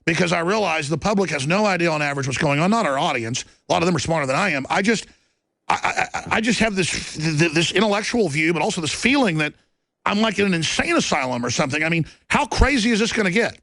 because I realize the public has no idea on average what's going on. Not our audience. A lot of them are smarter than I am. I just have this intellectual view, but also this feeling that I'm like in an insane asylum or something. I mean, how crazy is this going to get?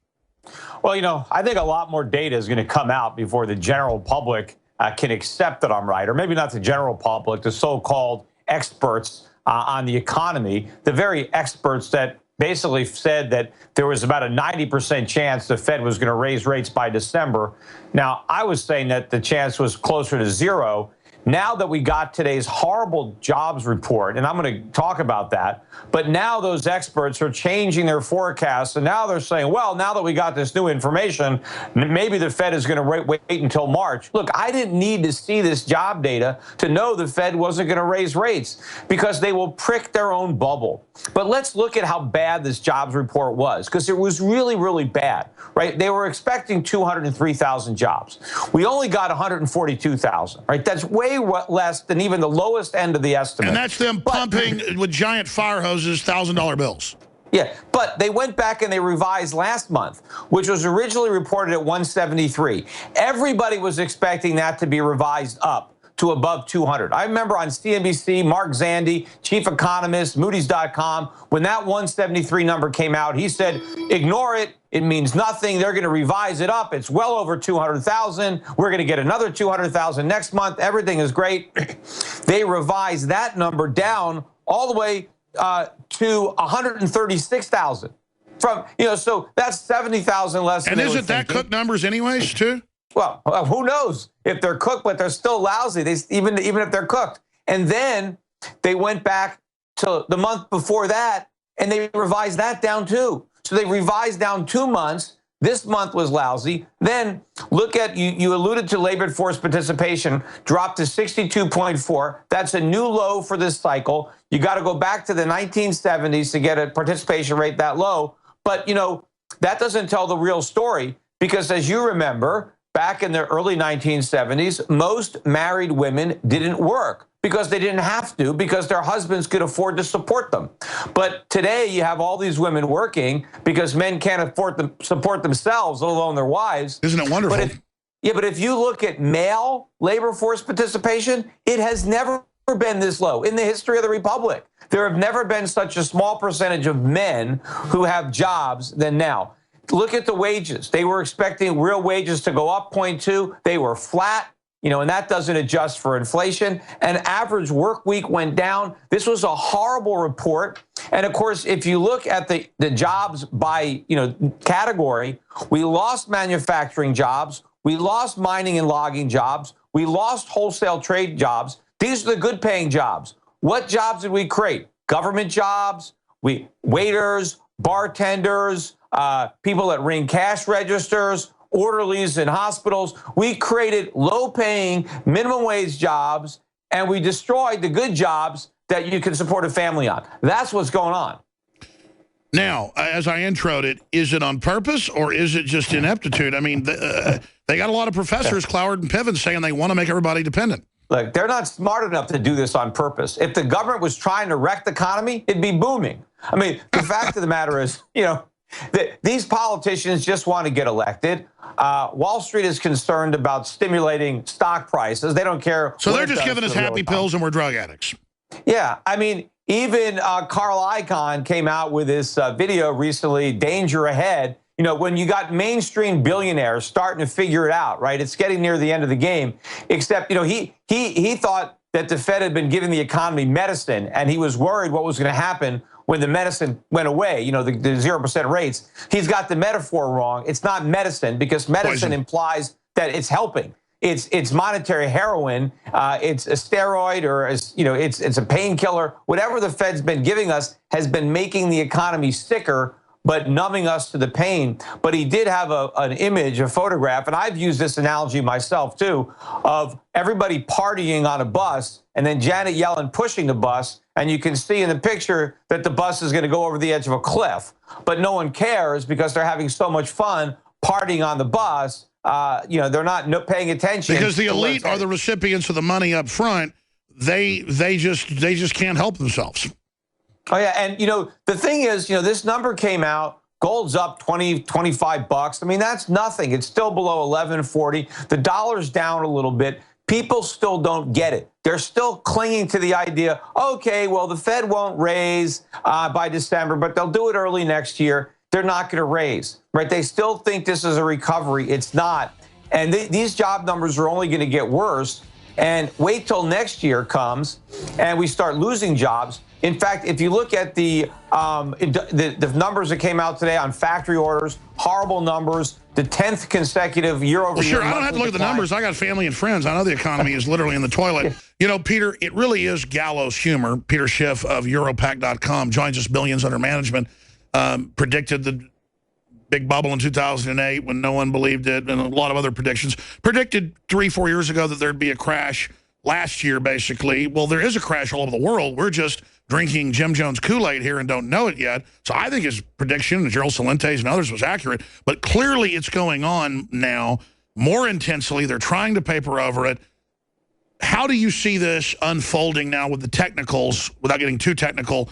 Well, you know, I think a lot more data is going to come out before the general public can accept that I'm right, or maybe not the general public, the so-called experts on the economy, the very experts that basically said that there was about a 90% chance the Fed was going to raise rates by December. Now, I was saying that the chance was closer to zero. Now that we got today's horrible jobs report, and I'm going to talk about that, but now those experts are changing their forecasts, and now they're saying, well, now that we got this new information, maybe the Fed is going to wait until March. Look, I didn't need to see this job data to know the Fed wasn't going to raise rates, because they will prick their own bubble. But let's look at how bad this jobs report was, because it was really, really bad, right? They were expecting 203,000 jobs. We only got 142,000, right? That's way less than even the lowest end of the estimate. And that's them pumping with giant fire hoses $1,000 bills. Yeah, but they went back and they revised last month, which was originally reported at 173. Everybody was expecting that to be revised up to above 200. I remember on CNBC, Mark Zandi, chief economist, Moody's.com, when that 173 number came out, he said, ignore it. It means nothing. They're going to revise it up. It's well over 200,000. We're going to get another 200,000 next month. Everything is great. They revised that number down all the way to 136,000. From, you know, so that's 70,000 less. And isn't that cooked numbers anyways, too? Well, who knows if they're cooked, but they're still lousy. Even if they're cooked. And then they went back to the month before that, and they revised that down too. So they revised down 2 months. This month was lousy. Then look at, you alluded to labor force participation, dropped to 62.4. That's a new low for this cycle. You got to go back to the 1970s to get a participation rate that low. But, you know, that doesn't tell the real story, because as you remember, back in the early 1970s, most married women didn't work because they didn't have to, because their husbands could afford to support them. But today you have all these women working because men can't afford to support themselves, let alone their wives. Isn't it wonderful? But if you look at male labor force participation, it has never been this low in the history of the republic. There have never been such a small percentage of men who have jobs than now. Look at the wages. They were expecting real wages to go up 0.2. They were flat, you know, and that doesn't adjust for inflation. And average work week went down. This was a horrible report. And of course, if you look at the jobs by, you know, category, we lost manufacturing jobs. We lost mining and logging jobs. We lost wholesale trade jobs. These are the good paying jobs. What jobs did we create? Government jobs, waiters, bartenders, people that ring cash registers, orderlies in hospitals. We created low-paying minimum wage jobs, and we destroyed the good jobs that you can support a family on. That's what's going on. Now, as I introed it, is it on purpose or is it just ineptitude? I mean, they got a lot of professors, Cloward and Piven, saying they want to make everybody dependent. Look, they're not smart enough to do this on purpose. If the government was trying to wreck the economy, it'd be booming. I mean, the fact of the matter is, you know, these politicians just want to get elected. Wall Street is concerned about stimulating stock prices. They don't care. So they're just giving us happy pills and we're drug addicts. Yeah, I mean, even Carl Icahn came out with this video recently, Danger Ahead. You know, when you got mainstream billionaires starting to figure it out, right? It's getting near the end of the game. Except, you know, he thought that the Fed had been giving the economy medicine, and he was worried what was going to happen when the medicine went away, you know, the 0% rates. He's got the metaphor wrong. It's not medicine, because medicine implies that it's helping. It's monetary heroin. It's a steroid, or, you know, it's a painkiller. Whatever the Fed's been giving us has been making the economy sicker, but numbing us to the pain. But he did have an image, a photograph, and I've used this analogy myself too, of everybody partying on a bus and then Janet Yellen pushing the bus, and you can see in the picture that the bus is going to go over the edge of a cliff. But no one cares because they're having so much fun partying on the bus. You know, they're not paying attention. Because the elite are the recipients of the money up front. They just can't help themselves. Oh, yeah. And, you know, the thing is, you know, this number came out Gold's up 20, 25 bucks. I mean, that's nothing. It's still below 1140. The dollar's down a little bit. People still don't get it. They're still clinging to the idea, okay, well, the Fed won't raise by December, but they'll do it early next year. They're not going to raise, right? They still think this is a recovery. It's not. And these job numbers are only going to get worse. And wait till next year comes and we start losing jobs. In fact, if you look at the numbers that came out today on factory orders, horrible numbers, the 10th consecutive year-over-year. Well, sure, I don't have to look at the numbers. I got family and friends. I know the economy is literally in the toilet. You know, Peter, it really is gallows humor. Peter Schiff of Europac.com joins us, billions under management, predicted the big bubble in 2008 when no one believed it, and a lot of other predictions. Predicted 3-4 years ago that there'd be a crash last year, basically. Well, there is a crash all over the world. We're just drinking Jim Jones Kool-Aid here and don't know it yet. So I think his prediction, Gerald Salente's and others, was accurate. But clearly it's going on now more intensely. They're trying to paper over it. How do you see this unfolding now with the technicals, without getting too technical,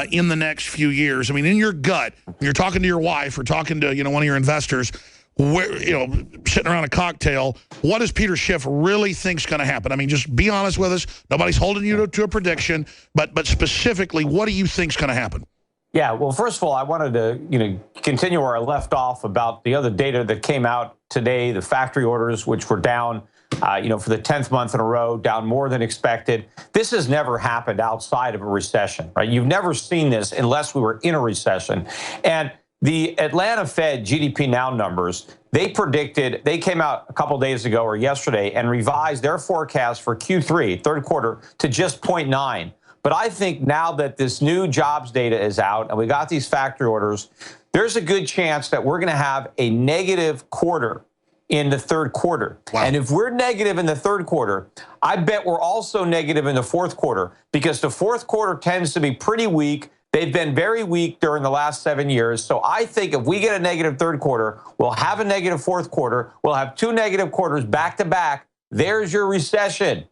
in the next few years? I mean, in your gut, when you're talking to your wife or talking to, one of your investors, where, sitting around a cocktail, what does Peter Schiff really think's going to happen? I mean, just be honest with us. Nobody's holding you to a prediction, but specifically, what do you think's going to happen? Yeah, well, first of all, I wanted to, continue where I left off about the other data that came out today, the factory orders, which were down, for the 10th month in a row, down more than expected. This has never happened outside of a recession, right? You've never seen this unless we were in a recession. And the Atlanta Fed GDP Now numbers, they came out a couple days ago or yesterday and revised their forecast for Q3, third quarter, to just 0.9. But I think now that this new jobs data is out and we got these factory orders, there's a good chance that we're going to have a negative quarter in the third quarter. Wow. And if we're negative in the third quarter, I bet we're also negative in the fourth quarter, because the fourth quarter tends to be pretty weak. They've been very weak during the last 7 years. So I think if we get a negative third quarter, we'll have a negative fourth quarter. We'll have 2 negative quarters back to back. There's your recession.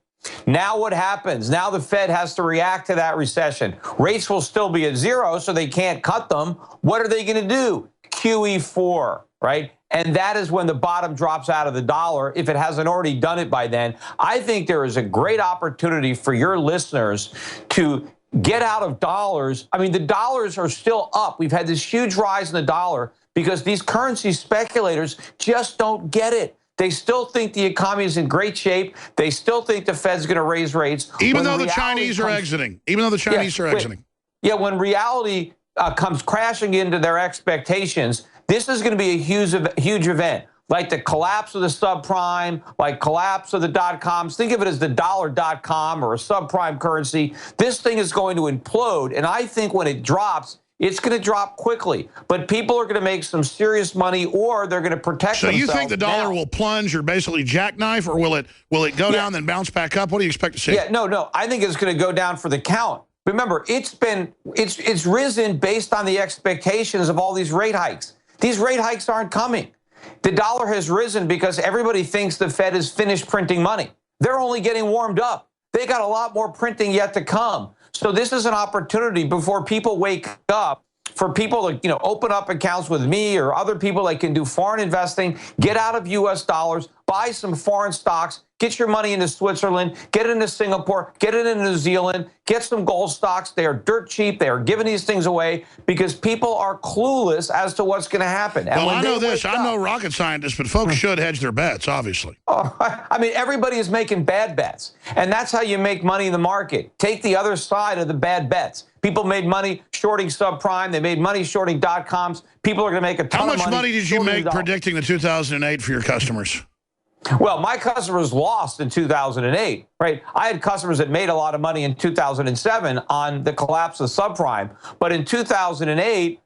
Now what happens? Now the Fed has to react to that recession. Rates will still be at 0, so they can't cut them. What are they going to do? QE4, right? And that is when the bottom drops out of the dollar, if it hasn't already done it by then. I think there is a great opportunity for your listeners to get out of dollars. I mean, the dollars are still up. We've had this huge rise in the dollar because these currency speculators just don't get it. They still think the economy is in great shape. They still think the Fed's going to raise rates. Even though the Chinese are exiting. Even though the Chinese are exiting. Yeah, when reality comes crashing into their expectations, this is going to be a huge event. Like the collapse of the subprime, like collapse of the dot-coms. Think of it as the dollar.com or a subprime currency. This thing is going to implode. And I think when it drops, it's going to drop quickly. But people are going to make some serious money, or they're going to protect themselves. So you think the dollar will plunge or basically jackknife, or will it go down then bounce back up? What do you expect to see? Yeah, no. I think it's going to go down for the count. Remember, it's risen based on the expectations of all these rate hikes. These rate hikes aren't coming. The dollar has risen because everybody thinks the Fed has finished printing money. They're only getting warmed up. They got a lot more printing yet to come. So this is an opportunity before people wake up for people to, open up accounts with me or other people that can do foreign investing, get out of U.S. dollars, buy some foreign stocks, get your money into Switzerland, get it into Singapore, get it into New Zealand, get some gold stocks. They are dirt cheap. They are giving these things away because people are clueless as to what's going to happen. And well, I know this. I'm no rocket scientist, but folks should hedge their bets, obviously. I mean, everybody is making bad bets. And that's how you make money in the market. Take the other side of the bad bets. People made money shorting subprime. They made money shorting dot-coms. People are going to make a ton of money. How much money did you make predicting the 2008 for your customers? Well, my customers lost in 2008, right? I had customers that made a lot of money in 2007 on the collapse of subprime. But in 2008,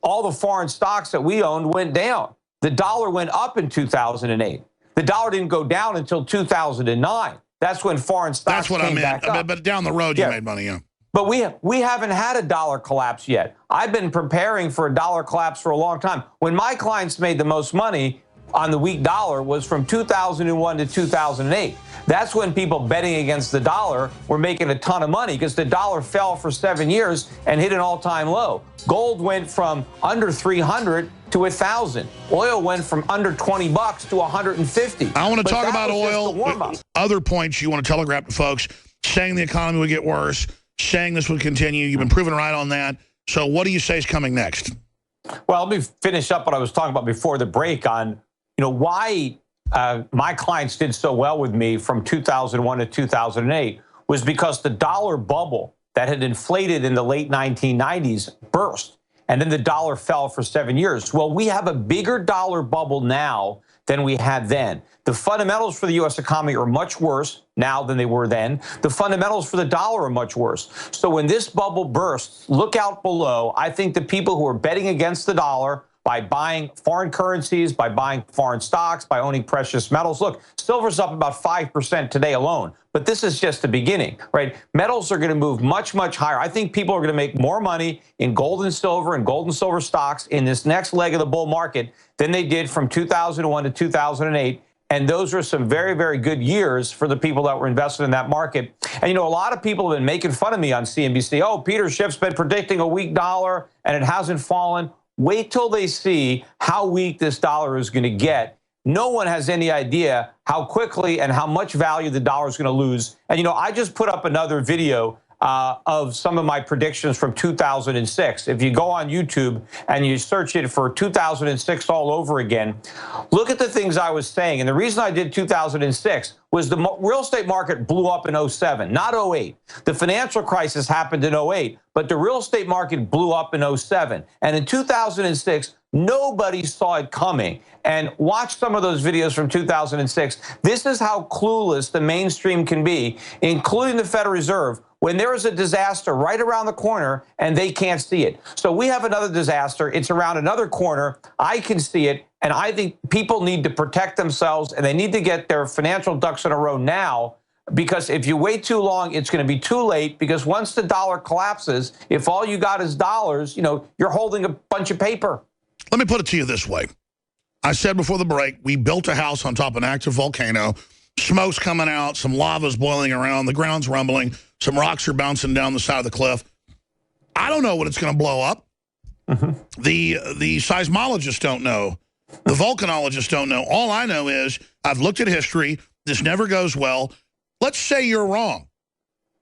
all the foreign stocks that we owned went down. The dollar went up in 2008. The dollar didn't go down until 2009. That's when foreign stocks came back up. But down the road, you made money, yeah. But we haven't had a dollar collapse yet. I've been preparing for a dollar collapse for a long time. When my clients made the most money, on the weak dollar was from 2001 to 2008. That's when people betting against the dollar were making a ton of money because the dollar fell for 7 years and hit an all-time low. Gold went from under 300 to 1,000. Oil went from under 20 bucks to 150. I want to talk about oil. Other points you want to telegraph to folks, saying the economy would get worse, saying this would continue. You've been proven right on that. So what do you say is coming next? Well, let me finish up what I was talking about before the break on, why my clients did so well with me from 2001 to 2008 was because the dollar bubble that had inflated in the late 1990s burst, and then the dollar fell for 7 years. Well, we have a bigger dollar bubble now than we had then. The fundamentals for the U.S. economy are much worse now than they were then. The fundamentals for the dollar are much worse. So when this bubble bursts, look out below. I think the people who are betting against the dollar by buying foreign currencies, by buying foreign stocks, by owning precious metals. Look, silver's up about 5% today alone, but this is just the beginning, right? Metals are going to move much, much higher. I think people are going to make more money in gold and silver stocks in this next leg of the bull market than they did from 2001 to 2008. And those are some very, very good years for the people that were invested in that market. And, a lot of people have been making fun of me on CNBC. Oh, Peter Schiff's been predicting a weak dollar and it hasn't fallen. Wait till they see how weak this dollar is going to get. No one has any idea how quickly and how much value the dollar is going to lose. And, I just put up another video of some of my predictions from 2006. If you go on YouTube and you search it for 2006 all over again, look at the things I was saying. And the reason I did 2006 was the real estate market blew up in 07, not 08. The financial crisis happened in 08, but the real estate market blew up in 07. And in 2006, nobody saw it coming. And watch some of those videos from 2006. This is how clueless the mainstream can be, including the Federal Reserve, when there is a disaster right around the corner and they can't see it. So we have another disaster. It's around another corner. I can see it. And I think people need to protect themselves and they need to get their financial ducks in a row now, because if you wait too long, it's going to be too late, because once the dollar collapses, if all you got is dollars, you're holding a bunch of paper. Let me put it to you this way. I said before the break, we built a house on top of an active volcano. Smoke's coming out, some lava's boiling around, the ground's rumbling, some rocks are bouncing down the side of the cliff. I don't know when it's going to blow up. The seismologists don't know. The volcanologists don't know. All I know is I've looked at history. This never goes well. Let's say you're wrong.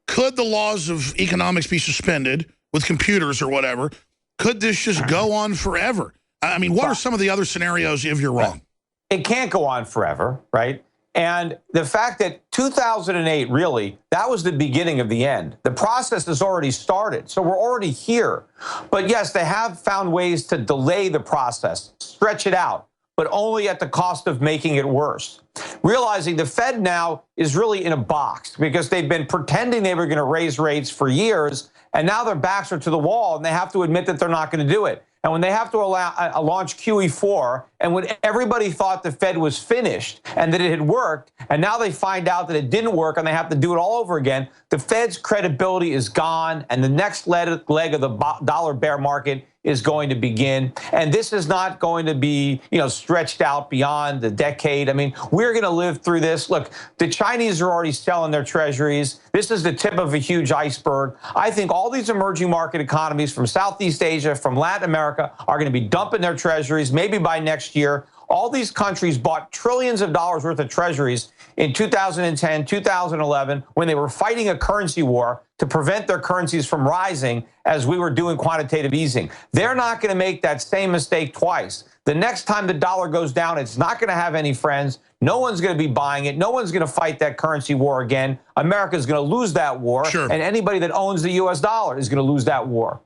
Could the laws of economics be suspended with computers or whatever? Could this just go on forever? I mean, what are some of the other scenarios if you're wrong? It can't go on forever, right? And the fact that 2008, really, that was the beginning of the end. The process has already started, so we're already here. But yes, they have found ways to delay the process, stretch it out, but only at the cost of making it worse. Realizing the Fed now is really in a box because they've been pretending they were going to raise rates for years, and now their backs are to the wall, and they have to admit that they're not going to do it. And when they have to launch QE4, and when everybody thought the Fed was finished and that it had worked, and now they find out that it didn't work and they have to do it all over again, the Fed's credibility is gone, and the next leg of the dollar bear market is going to begin. And this is not going to be, stretched out beyond the decade. I mean, we're going to live through this. Look, the Chinese are already selling their treasuries. This is the tip of a huge iceberg. I think all these emerging market economies from Southeast Asia, from Latin America, are going to be dumping their treasuries maybe by next year. All these countries bought trillions of dollars worth of treasuries in 2010, 2011, when they were fighting a currency war to prevent their currencies from rising as we were doing quantitative easing. They're not going to make that same mistake twice. The next time the dollar goes down, it's not going to have any friends. No one's going to be buying it. No one's going to fight that currency war again. America's going to lose that war. Sure. And anybody that owns the U.S. dollar is going to lose that war.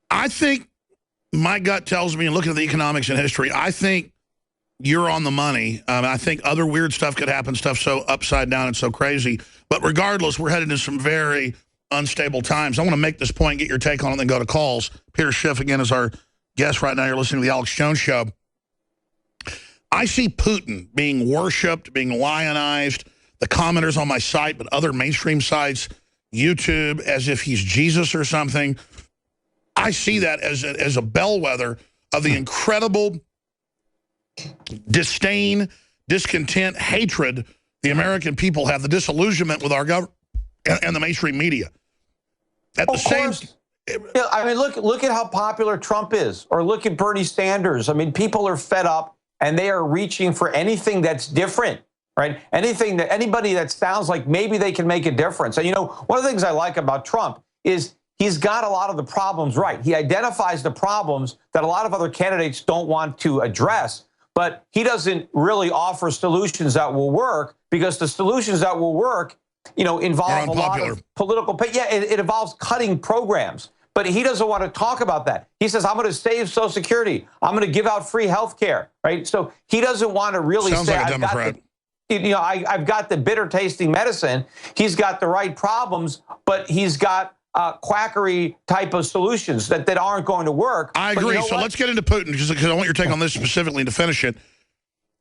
I think my gut tells me, and looking at the economics and history, I think you're on the money. I think other weird stuff could happen, stuff so upside down and so crazy. But regardless, we're headed into some very unstable times. I want to make this point, get your take on it, and then go to calls. Peter Schiff, again, is our guest right now. You're listening to the Alex Jones Show. I see Putin being worshipped, being lionized. The commenters on my site, but other mainstream sites, YouTube, as if he's Jesus or something. I see that as a bellwether of the incredible disdain, discontent, hatred the American people have, the disillusionment with our government and the mainstream media. At the same time, I mean, look at how popular Trump is, or look at Bernie Sanders. I mean, people are fed up and they are reaching for anything that's different, right? Anybody that sounds like maybe they can make a difference. And, you know, one of the things I like about Trump is he's got a lot of the problems right. He identifies the problems that a lot of other candidates don't want to address, but he doesn't really offer solutions that will work, because the solutions that will work, you know, involve a lot of political. Yeah, it involves cutting programs. But he doesn't want to talk about that. He says, I'm going to save Social Security. I'm going to give out free health care, right? So he doesn't want to really Sounds say, like a Democrat. I've got the bitter tasting medicine. He's got the right problems, but he's got quackery type of solutions that aren't going to work. I agree. So let's get into Putin, because I want your take on this specifically to finish it.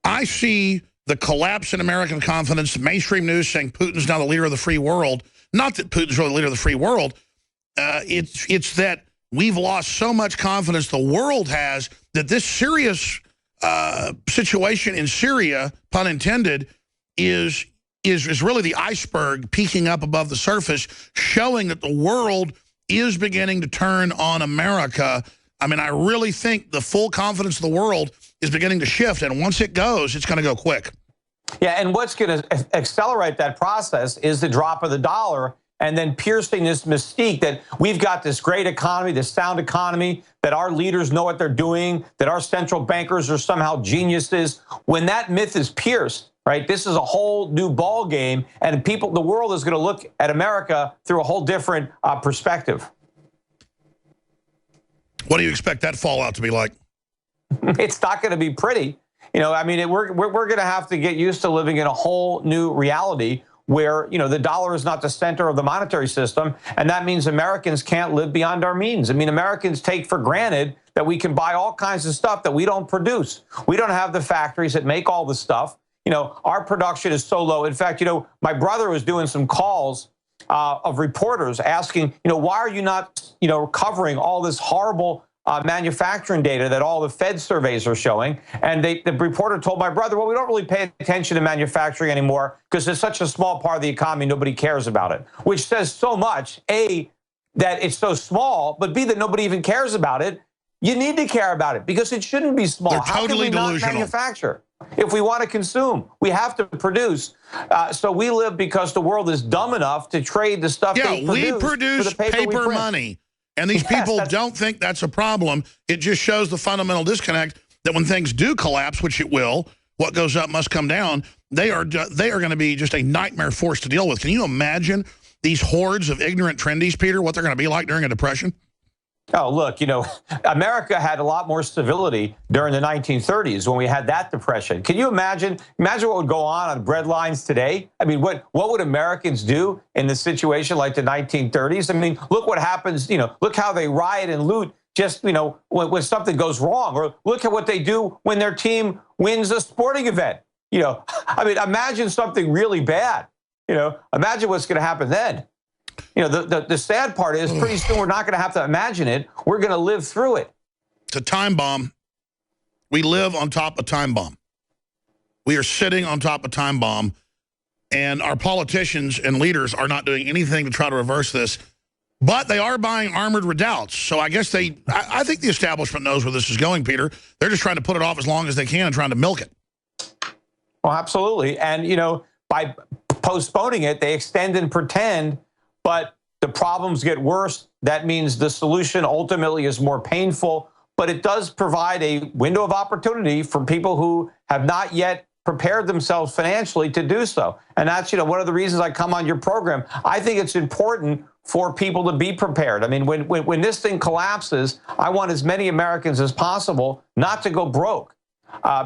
I see the collapse in American confidence, mainstream news saying Putin's now the leader of the free world. Not that Putin's really the leader of the free world. It's that we've lost so much confidence, the world has, that this serious situation in Syria, pun intended, is really the iceberg peeking up above the surface, showing that the world is beginning to turn on America. I mean, I really think the full confidence of the world is beginning to shift, and once it goes, it's going to go quick. Yeah, and what's going to accelerate that process is the drop of the dollar, and then piercing this mystique that we've got this great economy, this sound economy, that our leaders know what they're doing, that our central bankers are somehow geniuses. When that myth is pierced, right, this is a whole new ball game, and the world is going to look at America through a whole different perspective. What do you expect that fallout to be like? It's not going to be pretty. You know, I mean, we're going to have to get used to living in a whole new reality where, you know, the dollar is not the center of the monetary system, and that means Americans can't live beyond our means. I mean, Americans take for granted that we can buy all kinds of stuff that we don't produce. We don't have the factories that make all the stuff. You know, our production is so low. In fact, you know, my brother was doing some calls of reporters asking, you know, why are you not, you know, covering all this horrible manufacturing data that all the Fed surveys are showing? And the reporter told my brother, well, we don't really pay attention to manufacturing anymore because it's such a small part of the economy, nobody cares about it, which says so much, A, that it's so small, but B, that nobody even cares about it. You need to care about it because it shouldn't be small. They're How totally can we delusional. not manufacture? If we want to consume, we have to produce. So we live because the world is dumb enough to trade the stuff they produce. We produce for the paper money. And these people don't think that's a problem. It just shows the fundamental disconnect that when things do collapse, which it will, what goes up must come down. They are going to be just a nightmare force to deal with. Can you imagine these hordes of ignorant trendies, Peter, what they're going to be like during a depression? Oh, look, you know, America had a lot more civility during the 1930s when we had that depression. Can you imagine what would go on bread lines today? I mean, what would Americans do in a situation like the 1930s? I mean, look what happens, you know, look how they riot and loot just, you know, when something goes wrong, or look at what they do when their team wins a sporting event. You know, I mean, imagine something really bad, you know, imagine what's going to happen then. You know, the sad part is pretty soon we're not going to have to imagine it. We're going to live through it. It's a time bomb. We live on top of time bomb. We are sitting on top of time bomb, and our politicians and leaders are not doing anything to try to reverse this, but they are buying armored redoubts. So I guess I think the establishment knows where this is going, Peter. They're just trying to put it off as long as they can and trying to milk it. Well, absolutely. And, you know, by postponing it, they extend and pretend. But the problems get worse. That means the solution ultimately is more painful, but it does provide a window of opportunity for people who have not yet prepared themselves financially to do so. And that's, you know, one of the reasons I come on your program. I think it's important for people to be prepared. I mean, when this thing collapses, I want as many Americans as possible not to go broke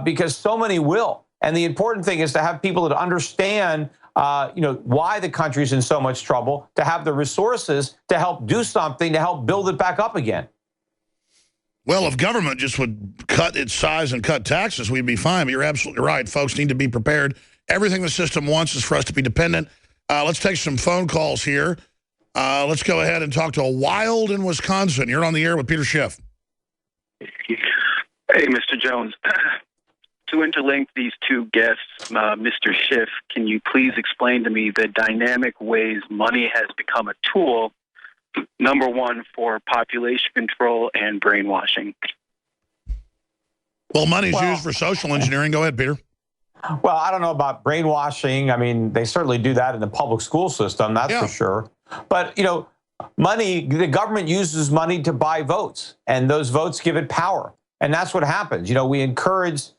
because so many will. And the important thing is to have people that understand you know, why the country's in so much trouble, to have the resources to help do something, to help build it back up again. Well, if government just would cut its size and cut taxes, we'd be fine. But you're absolutely right. Folks need to be prepared. Everything the system wants is for us to be dependent. Let's take some phone calls here. Let's go ahead and talk to a Wild in Wisconsin. You're on the air with Peter Schiff. Hey, Mr. Jones. To interlink these two guests, Mr. Schiff, can you please explain to me the dynamic ways money has become a tool, number one, for population control and brainwashing? Well, money's used for social engineering. Go ahead, Peter. Well, I don't know about brainwashing. I mean, they certainly do that in the public school system, that's for sure. But, you know, money, the government uses money to buy votes, and those votes give it power. And that's what happens. You know, we encourage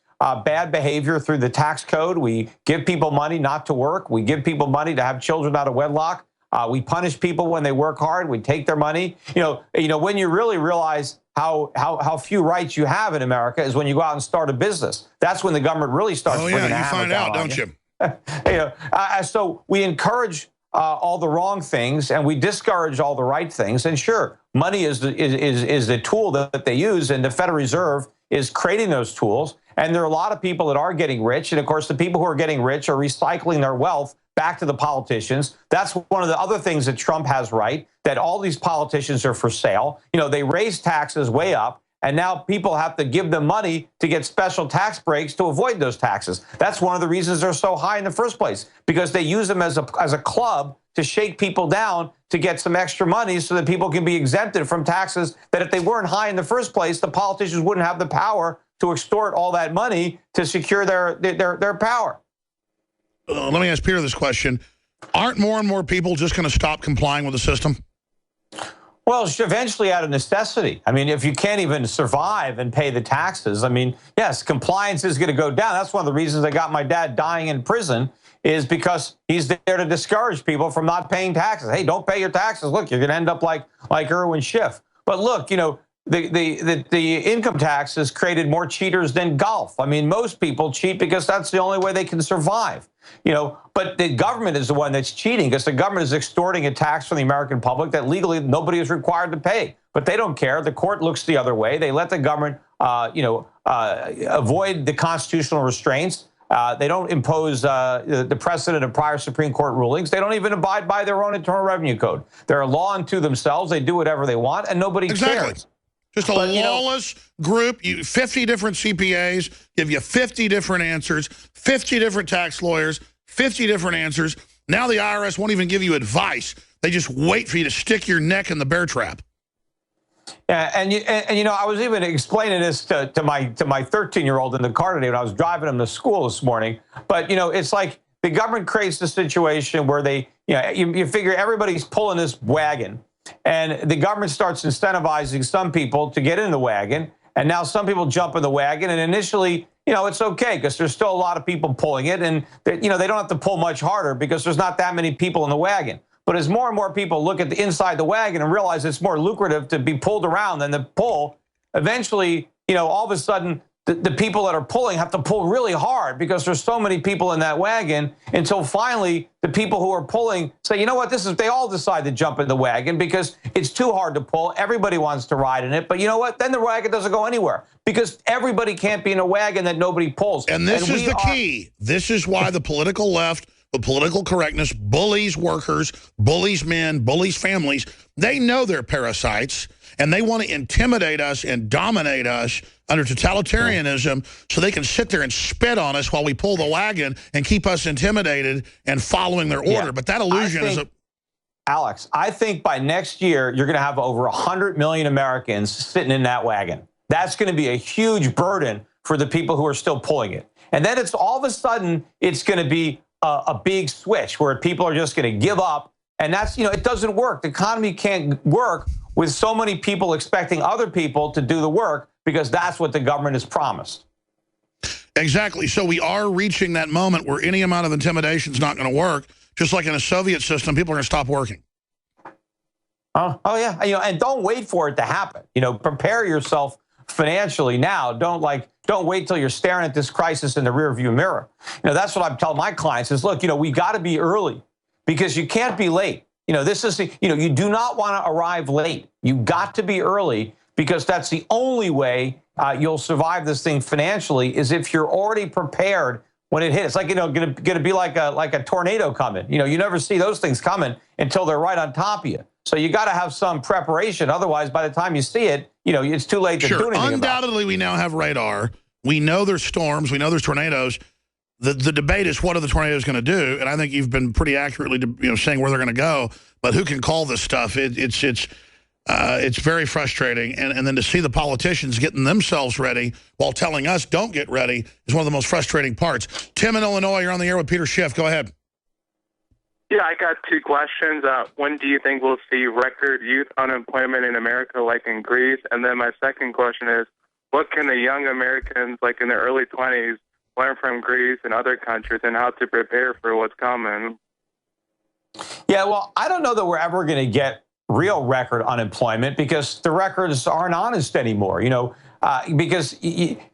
bad behavior through the tax code. We give people money not to work. We give people money to have children out of wedlock. We punish people when they work hard. We take their money. You know, when you really realize how few rights you have in America is when you go out and start a business. That's when the government really starts. Oh yeah, you find out, don't you? You know, so we encourage all the wrong things and we discourage all the right things. And sure, money is the tool that they use, and the Federal Reserve is creating those tools. And there are a lot of people that are getting rich. And of course, the people who are getting rich are recycling their wealth back to the politicians. That's one of the other things that Trump has right, that all these politicians are for sale. You know, they raise taxes way up, and now people have to give them money to get special tax breaks to avoid those taxes. That's one of the reasons they're so high in the first place, because they use them as a club to shake people down to get some extra money so that people can be exempted from taxes that if they weren't high in the first place, the politicians wouldn't have the power to extort all that money to secure their power. Let me ask Peter this question. Aren't more and more people just going to stop complying with the system? Well, eventually out of necessity. I mean, if you can't even survive and pay the taxes, I mean, yes, compliance is going to go down. That's one of the reasons I got my dad dying in prison, is because he's there to discourage people from not paying taxes. Hey, don't pay your taxes. Look, you're going to end up like Schiff. But look, you know, the income tax has created more cheaters than golf. I mean, most people cheat because that's the only way they can survive. You know, but the government is the one that's cheating, because the government is extorting a tax from the American public that legally nobody is required to pay. But they don't care. The court looks the other way. They let the government, avoid the constitutional restraints. They don't impose the precedent of prior Supreme Court rulings. They don't even abide by their own Internal Revenue Code. They're a law unto themselves. They do whatever they want, and nobody cares. Just a lawless group, 50 different CPAs, give you 50 different answers, 50 different tax lawyers, 50 different answers. Now the IRS won't even give you advice. They just wait for you to stick your neck in the bear trap. Yeah, and you know, I was even explaining this to my 13-year-old in the car today when I was driving him to school this morning. But, you know, it's like the government creates the situation where they, you figure everybody's pulling this wagon. And the government starts incentivizing some people to get in the wagon. And now some people jump in the wagon. And initially, you know, it's okay because there's still a lot of people pulling it. And, you know, they don't have to pull much harder because there's not that many people in the wagon. But as more and more people look at the inside the wagon and realize it's more lucrative to be pulled around than to pull, eventually, you know, all of a sudden, the people that are pulling have to pull really hard because there's so many people in that wagon, until finally the people who are pulling say, you know what, they all decide to jump in the wagon because it's too hard to pull. Everybody wants to ride in it. But you know what? Then the wagon doesn't go anywhere because everybody can't be in a wagon that nobody pulls. And this is the key. This is why the political left, the political correctness, bullies workers, bullies men, bullies families. They know they're parasites, and they want to intimidate us and dominate us under totalitarianism so they can sit there and spit on us while we pull the wagon and keep us intimidated and following their order. Yeah. But that illusion is Alex, I think by next year, you're going to have over 100 million Americans sitting in that wagon. That's going to be a huge burden for the people who are still pulling it. And then it's all of a sudden, it's going to be a big switch where people are just going to give up. And that's, you know, it doesn't work. The economy can't work with so many people expecting other people to do the work, because that's what the government has promised. Exactly. So we are reaching that moment where any amount of intimidation is not going to work. Just like in a Soviet system, people are going to stop working. Oh yeah. You know, and don't wait for it to happen. You know, prepare yourself financially now. Don't wait till you're staring at this crisis in the rearview mirror. You know, that's what I'm telling my clients is, look, you know, we got to be early because you can't be late. You know, this is, you know, you do not want to arrive late. You got to be early, because that's the only way you'll survive this thing financially, is if you're already prepared when it hits. It's like, you know, going to be like a tornado coming. You know, you never see those things coming until they're right on top of you. So you got to have some preparation. Otherwise, by the time you see it, you know, it's too late to do anything Undoubtedly, about it. we now have radar. We know there's storms. We know there's tornadoes. The debate is, what are the tornadoes going to do? And I think you've been pretty accurately, saying where they're going to go. But who can call this stuff? It's very frustrating. And then to see the politicians getting themselves ready while telling us don't get ready is one of the most frustrating parts. Tim in Illinois, you're on the air with Peter Schiff. Go ahead. Yeah, I got two questions. When do you think we'll see record youth unemployment in America like in Greece? And then my second question is, what can the young Americans, like in their early 20s, learn from Greece and other countries and how to prepare for what's coming? Yeah, well, I don't know that we're ever going to get real record unemployment because the records aren't honest anymore, because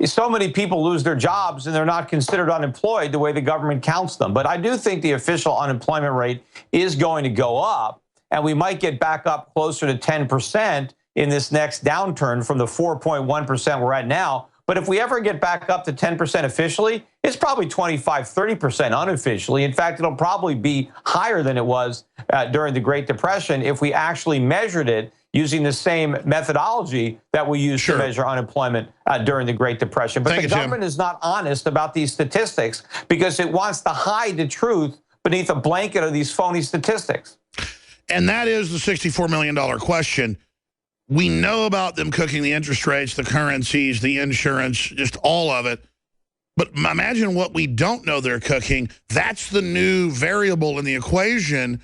so many people lose their jobs and they're not considered unemployed the way the government counts them. But I do think the official unemployment rate is going to go up, and we might get back up closer to 10% in this next downturn from the 4.1% we're at now. But if we ever get back up to 10% officially, it's probably 25-30% unofficially. In fact, it'll probably be higher than it was during the Great Depression if we actually measured it using the same methodology that we used to measure unemployment during the Great Depression. But the government is not honest about these statistics because it wants to hide the truth beneath a blanket of these phony statistics. And that is the $64 million question. We know about them cooking the interest rates, the currencies, the insurance, just all of it. But imagine what we don't know they're cooking. That's the new variable in the equation,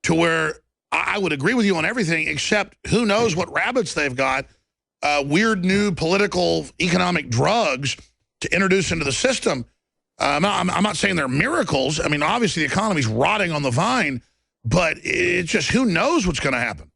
to where I would agree with you on everything, except who knows what rabbits they've got, weird new political economic drugs to introduce into the system. I'm not saying they're miracles. I mean, obviously the economy's rotting on the vine, but it's just, who knows what's going to happen.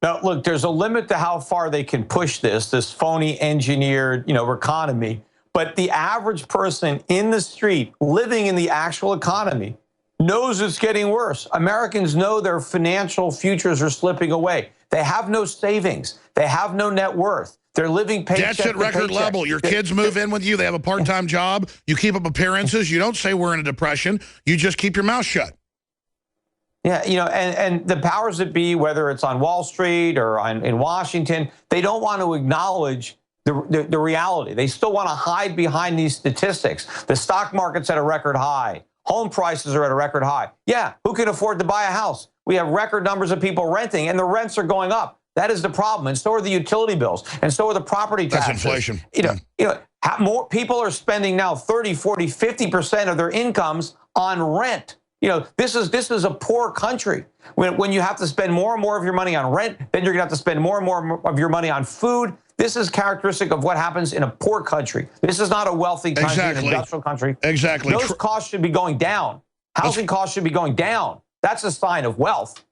Now, look, there's a limit to how far they can push this phony engineered, economy. But the average person in the street living in the actual economy knows it's getting worse. Americans know their financial futures are slipping away. They have no savings. They have no net worth. They're living paycheck to paycheck. Debt's at record level. Your kids move in with you. They have a part-time job. You keep up appearances. You don't say we're in a depression. You just keep your mouth shut. Yeah, and the powers that be, whether it's on Wall Street or in Washington, they don't want to acknowledge the reality. They still want to hide behind these statistics. The stock market's at a record high. Home prices are at a record high. Yeah, who can afford to buy a house? We have record numbers of people renting, and the rents are going up. That is the problem, and so are the utility bills, and so are the property taxes. That's inflation. More people are spending now 30, 40, 50% of their incomes on rent. This is a poor country. When you have to spend more and more of your money on rent, then you're going to have to spend more and more of your money on food. This is characteristic of what happens in a poor country. This is not a wealthy country, an industrial country. Exactly. Those costs should be going down. Housing costs should be going down. That's a sign of wealth.